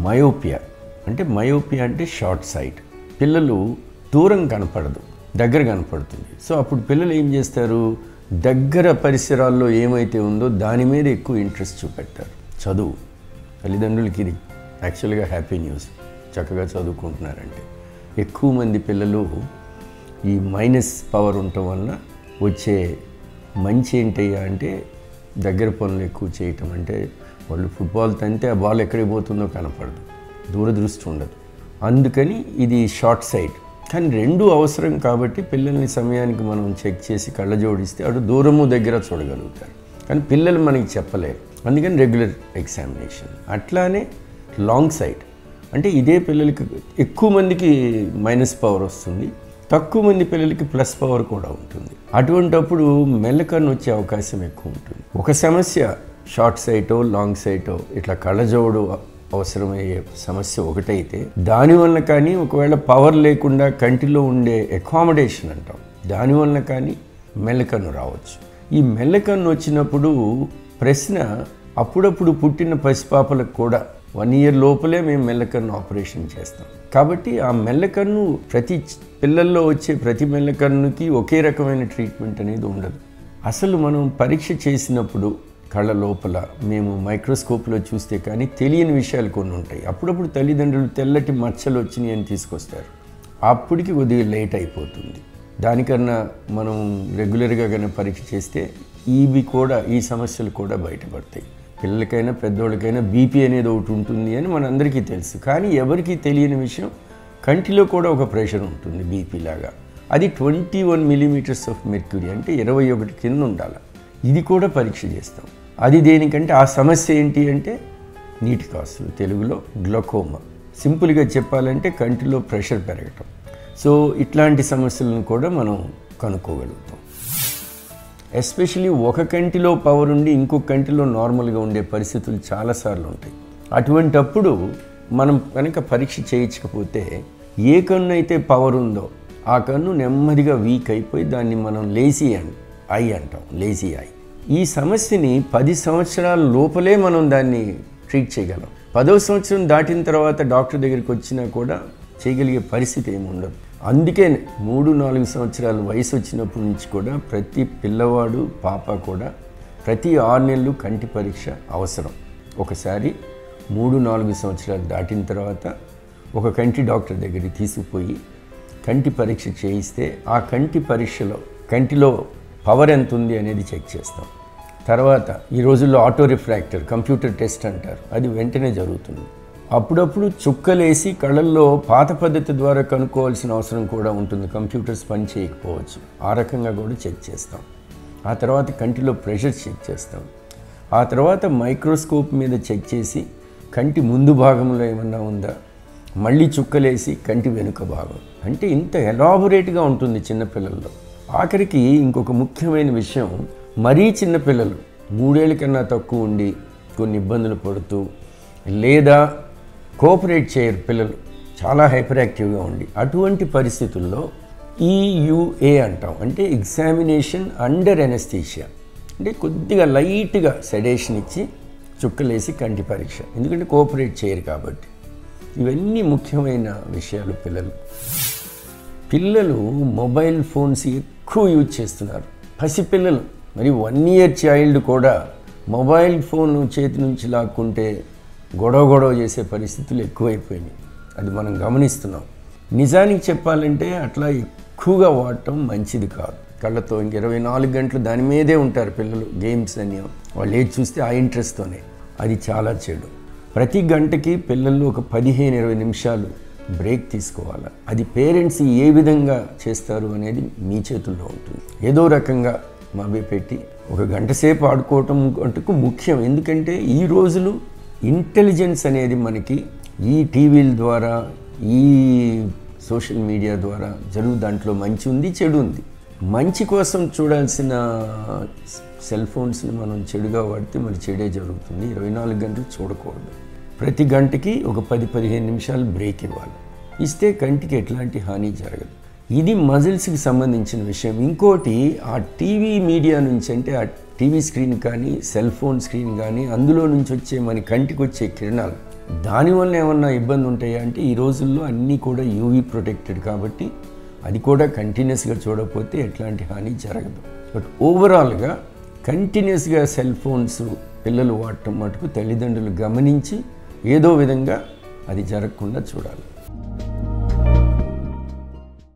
Myopia అంటే short site. పిల్లలు దూరం కనపడదు, దగ్గర కనపడుతుంది. సో అప్పుడు పిల్లలు ఏం చేస్తారు, దగ్గర పరిసరాల్లో ఏమైతే ఉందో దాని మీద ఎక్కువ ఇంట్రెస్ట్ చూపెడతారు. చదువు, తల్లిదండ్రులకి ఇది యాక్చువల్గా హ్యాపీ న్యూస్, చక్కగా చదువుకుంటున్నారంటే. ఎక్కువ మంది పిల్లలు ఈ మైనస్ పవర్ ఉండటం వలన వచ్చే మంచి ఏంటయ్యా అంటే దగ్గర పనులు ఎక్కువ చేయటం. అంటే వాళ్ళు ఫుట్బాల్ తంతే ఆ బాల్ ఎక్కడికి పోతుందో కనపడదు, దూరదృష్టి ఉండదు. అందుకని ఇది షార్ట్ సైట్. కానీ రెండు అవసరం కాబట్టి పిల్లల్ని సమయానికి మనం చెక్ చేసి కళ్ళ జోడిస్తే అటు దూరము దగ్గర చూడగలుగుతారు. కానీ పిల్లలు మనకి చెప్పలేరు, అందుకని రెగ్యులర్ ఎగ్జామినేషన్. అట్లానే లాంగ్ సైట్ అంటే ఇదే పిల్లలకి ఎక్కువ మందికి మైనస్ పవర్ వస్తుంది, తక్కువ మంది పిల్లలకి ప్లస్ పవర్ కూడా ఉంటుంది. అటువంటప్పుడు మెల్లకన్ను వచ్చే అవకాశం ఎక్కువ ఉంటుంది. ఒక సమస్య షార్ట్ సైటో లాంగ్ సైటో ఇట్లా కళ్ళజోడు అవసరమయ్యే సమస్య ఒకటైతే, దానివల్ల కానీ ఒకవేళ పవర్ లేకుండా కంటిలో ఉండే అకామిడేషన్ అంటాం, దానివల్ల కానీ మెల్లకన్ను రావచ్చు. ఈ మెల్లకన్ను వచ్చినప్పుడు ప్రశ్న, అప్పుడప్పుడు పుట్టిన పసిపాపలకు కూడా 1 year లోపలే మేము మెల్లకన్ను ఆపరేషన్ చేస్తాం. కాబట్టి ఆ మెల్లకన్ను ప్రతి పిల్లల్లో వచ్చే ప్రతి మెల్లకన్నుకి ఒకే రకమైన ట్రీట్మెంట్ అనేది ఉండదు. అసలు మనం పరీక్ష చేసినప్పుడు కళ్ళ లోపల మేము మైక్రోస్కోప్లో చూస్తే కానీ తెలియని విషయాలు కొన్ని ఉంటాయి. అప్పుడప్పుడు తల్లిదండ్రులు తెల్లటి మచ్చలు వచ్చినాయి అని తీసుకొస్తారు, అప్పటికి కొద్దిగా లేట్ అయిపోతుంది. దానికన్నా మనం రెగ్యులర్గా కానీ పరీక్ష చేస్తే ఈ సమస్యలు కూడా బయటపడతాయి. పిల్లలకైనా పెద్దోళ్ళకైనా బీపీ అనేది ఒకటి ఉంటుంది అని మనందరికీ తెలుసు. కానీ ఎవరికీ తెలియని విషయం, కంటిలో కూడా ఒక ప్రెషర్ ఉంటుంది బీపీ లాగా. అది 21 millimeters ఆఫ్ మెర్క్యూరీ అంటే 21 కింద ఉండాలి. ఇది కూడా పరీక్ష చేస్తాం. అది దేనికంటే ఆ సమస్య ఏంటి అంటే నీటి కాసులు, తెలుగులో గ్లకోమా. సింపుల్గా చెప్పాలంటే కంటిలో ప్రెషర్ పెరగటం. సో ఇట్లాంటి సమస్యలను కూడా మనం కనుక్కోగలుగుతాం. ఎస్పెషలీ ఒక కంటిలో పవర్ ఉండి ఇంకొక కంటిలో నార్మల్గా ఉండే పరిస్థితులు చాలాసార్లు ఉంటాయి. అటువంటప్పుడు మనం కనుక పరీక్ష చేయించకపోతే ఏ కన్ను అయితే పవర్ ఉందో ఆ కన్ను నెమ్మదిగా వీక్ అయిపోయి దాన్ని మనం లేజీ ఐ అంటాం, లేజీ ఐ. ఈ సమస్యని 10 సంవత్సరాల లోపలే మనం దాన్ని ట్రీట్ చేయగలం. 10వ సంవత్సరం దాటిన తర్వాత డాక్టర్ దగ్గరికి వచ్చినా కూడా చేయగలిగే పరిస్థితి ఏమి ఉండదు. అందుకే 3-4 సంవత్సరాల వయసు వచ్చినప్పటి నుంచి కూడా ప్రతి పిల్లవాడు పాప కూడా ప్రతి 6 నెలలు కంటి పరీక్ష అవసరం. ఒకసారి 3-4 సంవత్సరాలు దాటిన తర్వాత ఒక కంటి డాక్టర్ దగ్గరికి తీసుకుపోయి కంటి పరీక్ష చేయిస్తే ఆ కంటి పరీక్షలో కంటిలో పవర్ ఎంత ఉంది అనేది చెక్ చేస్తాం. తర్వాత ఈ రోజుల్లో ఆటో రిఫ్రాక్టర్, కంప్యూటర్ టెస్ట్ అంటారు, అది వెంటనే జరుగుతుంది. అప్పుడప్పుడు చుక్కలేసి కళ్ళల్లో పాత పద్ధతి ద్వారా కనుక్కోవాల్సిన అవసరం కూడా ఉంటుంది, కంప్యూటర్స్ పని చేయకపోవచ్చు. ఆ రకంగా కూడా చెక్ చేస్తాం. ఆ తర్వాత కంటిలో ప్రెషర్ చెక్ చేస్తాం. ఆ తర్వాత మైక్రోస్కోప్ మీద చెక్ చేసి కంటి ముందు భాగంలో ఏమన్నా ఉందా, మళ్ళీ చుక్కలేసి కంటి వెనుక భాగం. అంటే ఇంత ఎలాబొరేట్గా ఉంటుంది చిన్నపిల్లల్లో. ఆఖరికి ఇంకొక ముఖ్యమైన విషయం, మరీ చిన్నపిల్లలు 3 ఏళ్ళ కన్నా తక్కువ ఉండి కొన్ని ఇబ్బందులు పడుతూ లేదా కోఆపరేట్ చేయరు పిల్లలు, చాలా హైపర్ యాక్టివ్గా ఉండి, అటువంటి పరిస్థితుల్లో EUA అంటాం, అంటే ఎగ్జామినేషన్ అండర్ ఎనస్థీషియా. అంటే కొద్దిగా లైట్గా సెడేషన్ ఇచ్చి చుక్కలేసి కంటి పరీక్ష, ఎందుకంటే కోఆపరేట్ చేయరు కాబట్టి. ఇవన్నీ ముఖ్యమైన విషయాలు. పిల్లలు మొబైల్ ఫోన్స్ ఎక్కువ యూజ్ చేస్తున్నారు. పసిపిల్లలు, మరి 1 year చైల్డ్ కూడా మొబైల్ ఫోన్ చేతి నుంచి లాక్కుంటే గొడవ చేసే పరిస్థితులు ఎక్కువైపోయినాయి. అది మనం గమనిస్తున్నాం. నిజానికి చెప్పాలంటే అట్లా ఎక్కువగా వాడటం మంచిది కాదు. కళ్ళతో 24 గంటలు దాని మీదే ఉంటారు పిల్లలు, గేమ్స్ అని, వాళ్ళు ఏది చూస్తే ఆ ఇంట్రెస్ట్తోనే. అది చాలా చెడు. ప్రతి గంటకి పిల్లలు ఒక 15-20 నిమిషాలు బ్రేక్ తీసుకోవాలి. అది పేరెంట్స్ ఏ విధంగా చేస్తారు అనేది మీ చేతుల్లో ఉంటుంది. ఏదో రకంగా మభ్యపెట్టి 1 గంట సేపు ఆడుకోవటం అంటూ ముఖ్యం. ఎందుకంటే ఈ రోజులు ఇంటెలిజెన్స్ అనేది మనకి ఈ టీవీల ద్వారా, ఈ సోషల్ మీడియా ద్వారా దాంట్లో మంచి ఉంది, చెడు ఉంది. మంచి కోసం చూడాల్సిన సెల్ ఫోన్స్ని మనం చెడుగా వాడితే మరి చెడే జరుగుతుంది. 24 గంటలు చూడకూడదు. ప్రతి గంటకి ఒక 10-15 నిమిషాలు బ్రేక్ ఇవ్వాలి. ఇస్తే కంటికి ఎట్లాంటి హాని జరగదు. ఇది మజిల్స్కి సంబంధించిన విషయం. ఇంకోటి, ఆ టీవీ మీడియా నుంచి, అంటే ఆ టీవీ స్క్రీన్ కానీ సెల్ ఫోన్ స్క్రీన్ కానీ అందులో నుంచి వచ్చే మన కంటికి వచ్చే కిరణాలు దానివల్ల ఏమన్నా ఇబ్బంది ఉంటాయా అంటే ఈ రోజుల్లో అన్నీ కూడా యూవీ ప్రొటెక్టెడ్ కాబట్టి అది కూడా కంటిన్యూస్గా చూడకపోతే ఎట్లాంటి హాని జరగదు. బట్ ఓవరాల్గా కంటిన్యూస్గా సెల్ ఫోన్స్ పిల్లలు వాడటం మటుకు తల్లిదండ్రులు గమనించి ఏదో విధంగా అది జరగకుండా చూడాలి.